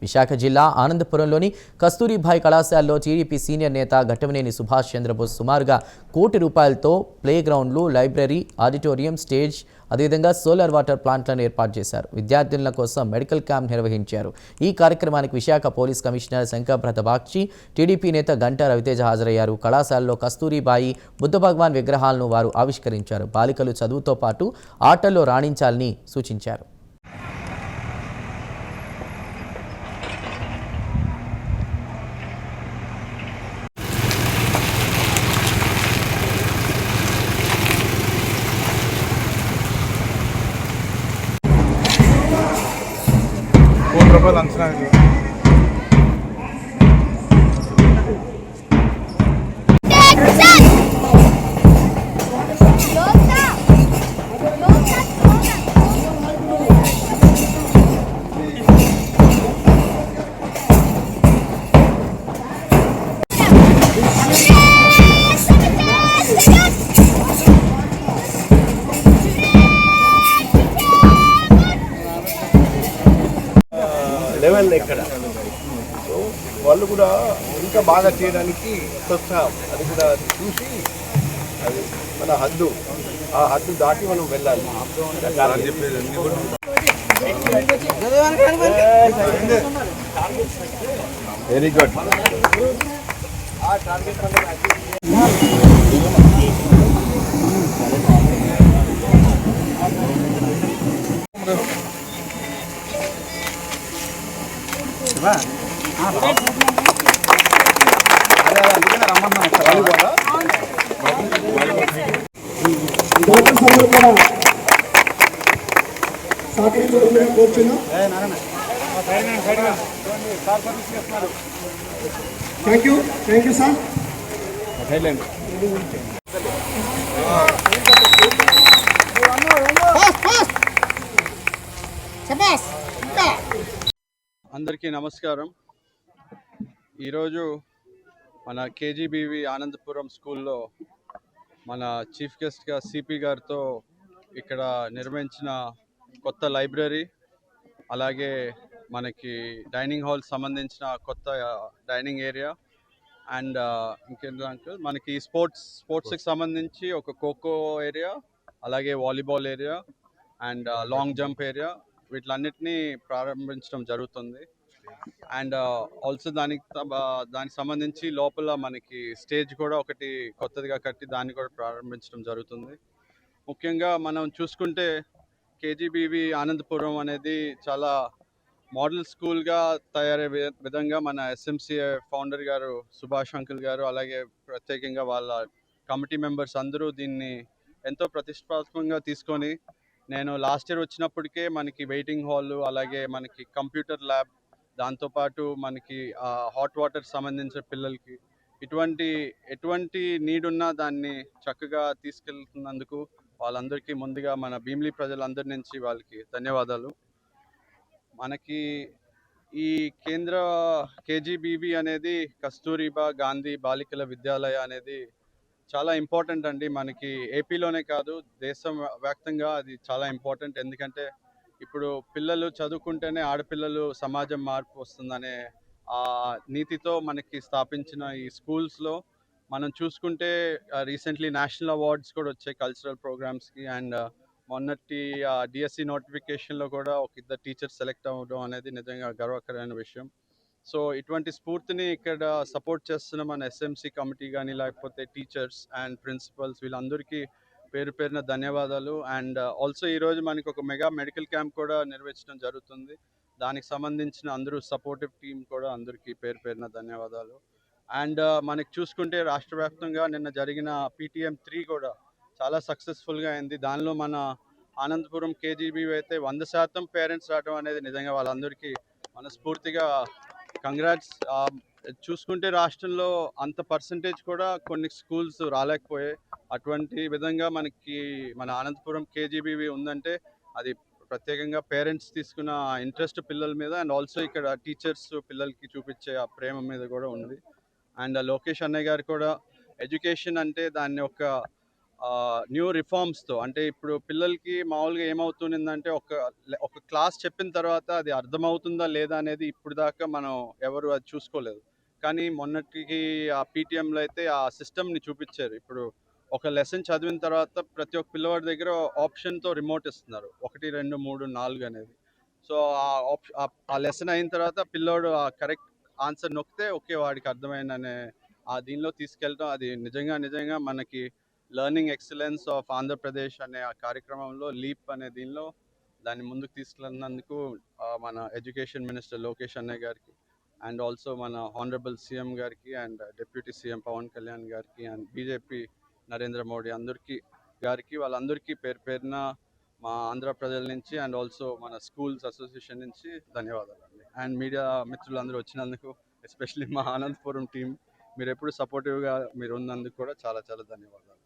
విశాఖ జిల్లా ఆనందపురంలోని కస్తూరిబాయి కళాశాలలో TDP senior నేత ఘట్టమనేని సుభాష్ చంద్రబోస్ సుమారుగా ₹1,00,00,000తో ప్లే గ్రౌండ్లు, లైబ్రరీ, ఆడిటోరియం, స్టేజ్, అదేవిధంగా సోలార్ వాటర్ ప్లాంట్లను ఏర్పాటు చేశారు. విద్యార్థుల కోసం మెడికల్ క్యాంప్ నిర్వహించారు. ఈ కార్యక్రమానికి Visakha police commissioner Shankhabrata Bagchi, TDP నేత గంటా రవితేజ హాజరయ్యారు. కళాశాలలో కస్తూరిబాయి, బుద్ధ భగవాన్ విగ్రహాలను వారు ఆవిష్కరించారు. బాలికలు చదువుతో పాటు ఆటల్లో రాణించాలని సూచించారు. రూపాయలు అంచనా లెవెల్ ఎక్కడ సో వాళ్ళు కూడా ఇంకా బాగా చేయడానికి ప్రోత్సాహం అది కూడా చూసి అది మన హద్దు ఆ హద్దు దాటి మనం వెళ్ళాలి. Very good. Thank you sir. అందరికీ నమస్కారం. ఈరోజు మన కేజీబీవి ఆనందపురం స్కూల్లో మన చీఫ్ గెస్ట్గా సిపి గారితో ఇక్కడ నిర్మించిన కొత్త లైబ్రరీ, అలాగే మనకి డైనింగ్ హాల్ సంబంధించిన కొత్త డైనింగ్ ఏరియా అండ్ ఇంకేంటంటే మనకి స్పోర్ట్స్కి సంబంధించి ఒక ఖోఖో ఏరియా, అలాగే volleyball area and long jump area, వీటిలన్నిటినీ ప్రారంభించడం జరుగుతుంది. అండ్ ఆల్సో దానికి సంబంధించి లోపల మనకి స్టేజ్ కూడా ఒకటి కొత్తదిగా కట్టి దాన్ని కూడా ప్రారంభించడం జరుగుతుంది. ముఖ్యంగా మనం చూసుకుంటే కేజీబీవి ఆనందపురం అనేది చాలా మోడల్ స్కూల్గా తయారయ్యే విధంగా మన ఎస్ఎంసీఏ ఫౌండర్ గారు సుభాష్ అంకుల్ గారు, అలాగే ప్రత్యేకంగా వాళ్ళ కమిటీ మెంబర్స్ అందరూ దీన్ని ఎంతో ప్రతిష్టాత్మకంగా తీసుకొని, నేను లాస్ట్ ఇయర్ వచ్చినప్పటికే మనకి వెయిటింగ్ హాల్, అలాగే మనకి కంప్యూటర్ ల్యాబ్, దాంతోపాటు మనకి హాట్ వాటర్ సంబంధించిన పిల్లలకి ఎటువంటి నీడ్ ఉన్నా దాన్ని చక్కగా తీసుకెళ్తున్నందుకు వాళ్ళందరికీ ముందుగా మన భీమిలి ప్రజలందరి నుంచి వాళ్ళకి ధన్యవాదాలు. మనకి ఈ కేంద్ర కేజీబీవి అనేది కస్తూరిబా గాంధీ బాలికల విద్యాలయ అనేది చాలా ఇంపార్టెంట్ అండి. మనకి ఏపీలోనే కాదు, దేశం వ్యాప్తంగా అది చాలా ఇంపార్టెంట్. ఎందుకంటే ఇప్పుడు పిల్లలు చదువుకుంటేనే ఆడపిల్లలు సమాజం మార్పు వస్తుందనే ఆ నీతితో మనకి స్థాపించిన ఈ స్కూల్స్లో మనం చూసుకుంటే రీసెంట్లీ నేషనల్ అవార్డ్స్ కూడా వచ్చాయి కల్చరల్ ప్రోగ్రామ్స్కి. అండ్ మొన్నటి డిఎస్సి నోటిఫికేషన్లో కూడా ఒక ఇద్దరు టీచర్స్ సెలెక్ట్ అవ్వడం అనేది నిజంగా గర్వకరమైన విషయం. సో ఇటువంటి స్ఫూర్తిని ఇక్కడ సపోర్ట్ చేస్తున్న మన ఎస్ఎంసీ కమిటీ కానీ, లేకపోతే టీచర్స్ అండ్ ప్రిన్సిపల్స్, వీళ్ళందరికీ పేరు పేరున ధన్యవాదాలు. అండ్ ఆల్సో ఈరోజు మనకి ఒక మెగా మెడికల్ క్యాంప్ కూడా నిర్వహించడం జరుగుతుంది. దానికి సంబంధించిన అందరూ సపోర్టివ్ టీం కూడా అందరికీ పేరు పేరున ధన్యవాదాలు. అండ్ మనకి చూసుకుంటే రాష్ట్ర వ్యాప్తంగా నిన్న జరిగిన PTM 3 కూడా చాలా సక్సెస్ఫుల్గా అయింది. దానిలో మన ఆనందపురం కేజీబీవి అయితే 100% పేరెంట్స్ రావడం అనేది నిజంగా వాళ్ళందరికీ మనస్ఫూర్తిగా కంగ్రాట్స్. చూసుకుంటే రాష్ట్రంలో అంత పర్సంటేజ్ కూడా కొన్ని స్కూల్స్ రాలేకపోయాయి. అటువంటి విధంగా మనకి మన ఆనందపురం కేజీబీవి ఉందంటే అది ప్రత్యేకంగా పేరెంట్స్ తీసుకున్న ఇంట్రెస్ట్ పిల్లల మీద, అండ్ ఆల్సో ఇక్కడ టీచర్స్ పిల్లలకి చూపించే ఆ ప్రేమ మీద కూడా ఉంది. అండ్ లోకేష్ అన్నయ్య గారు కూడా ఎడ్యుకేషన్ అంటే దాన్ని ఒక న్యూ రిఫార్మ్స్తో. అంటే ఇప్పుడు పిల్లలకి మామూలుగా ఏమవుతుందంటే ఒక క్లాస్ చెప్పిన తర్వాత అది అర్థమవుతుందా లేదా అనేది ఇప్పుడు దాకా మనం ఎవరు అది చూసుకోలేదు. కానీ మొన్నటికి ఆ పీటీఎంలో అయితే ఆ సిస్టమ్ని చూపించారు. ఇప్పుడు ఒక లెసన్ చదివిన తర్వాత ప్రతి ఒక్క పిల్లవాడి దగ్గర ఆప్షన్తో రిమోట్ ఇస్తున్నారు, 1 2 3 4 అనేది. సో ఆ లెసన్ అయిన తర్వాత పిల్లోడు ఆ కరెక్ట్ ఆన్సర్ నొక్కితే ఓకే వాడికి అర్థమైందనే ఆ దీనిలో తీసుకెళ్ళడం, అది నిజంగా మనకి లెర్నింగ్ ఎక్సలెన్స్ ఆఫ్ ఆంధ్రప్రదేశ్ అనే ఆ కార్యక్రమంలో లీప్ అనే దీనిలో దాన్ని ముందుకు తీసుకెళ్ళినందుకు మన ఎడ్యుకేషన్ మినిస్టర్ లోకేష్ అన్నయ్య గారికి, అండ్ ఆల్సో మన హానరబుల్ సీఎం గారికి, and deputy CM Pawan Kalyan గారికి, అండ్ బీజేపీ నరేంద్ర మోడీ గారికి వాళ్ళందరికీ పేరు పేరున మా ఆంధ్ర ప్రజల నుంచి అండ్ ఆల్సో మన స్కూల్స్ అసోసియేషన్ నుంచి ధన్యవాదాలండి. అండ్ మీడియా మిత్రులందరూ వచ్చినందుకు, ఎస్పెషల్లీ మా అనంతపురం టీం, మీరు ఎప్పుడు సపోర్టివ్గా మీరు ఉన్నందుకు కూడా చాలా ధన్యవాదాలు.